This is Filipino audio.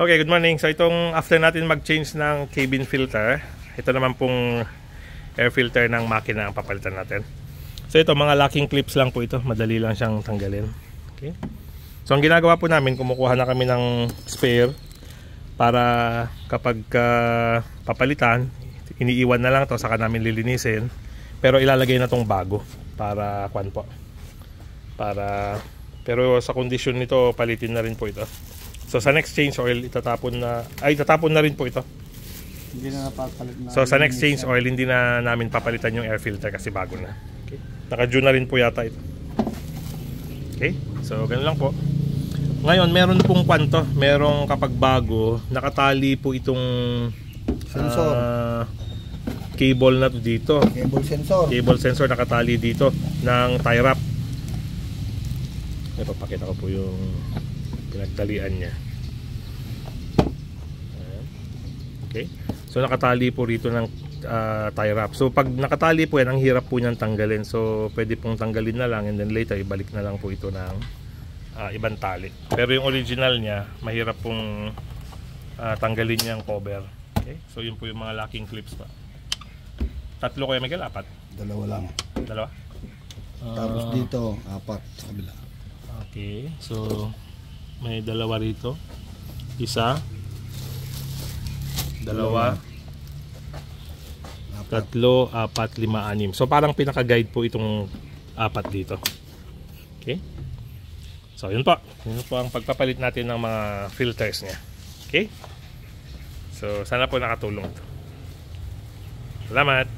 Okay, good morning. So itong after natin mag-change ng cabin filter, ito naman pong air filter ng makina ang papalitan natin. So ito, mga locking clips lang po ito. Madali lang siyang tanggalin. Okay. So ang ginagawa po namin, kumukuha na kami ng spare para kapag papalitan, iniiwan na lang to, saka namin lilinisin. Pero ilalagay na tong bago para kwan po. Pero sa kondisyon nito, palitin na rin po ito. So sa next change oil, itatapon na rin po ito. Hindi na napapalit na. So sa next change oil, hindi na namin papalitan yung air filter kasi bago na. Okay. Naka-June na rin po yata ito. Okay, so ganun lang po. Ngayon, meron pong kwanto. Merong kapag bago, nakatali po itong sensor. Cable na to dito. Cable sensor. Cable sensor nakatali dito ng tie wrap. Ipapakita ko po yung pinagtalian niya. Okay. So nakatali po rito ng tie wrap. So pag nakatali po yan, ang hirap po niyang tanggalin. So pwede pong tanggalin na lang and then later ibalik na lang po ito ng ibang tali. Pero yung original niya, mahirap pong tanggalin niyang cover. Okay. So yun po yung mga locking clips pa. Tatlo kayo, Miguel? Apat? Dalawa lang. Dalawa? Tapos dito, apat sa kabila. Okay. So may dalawa rito. Isa. Dalawa. Tatlo, apat, lima, anim. So parang pinaka-guide po itong apat dito. Okay. So yun po. Yun po ang pagpapalit natin ng mga filters niya. Okay. So sana po nakatulong ito. Salamat.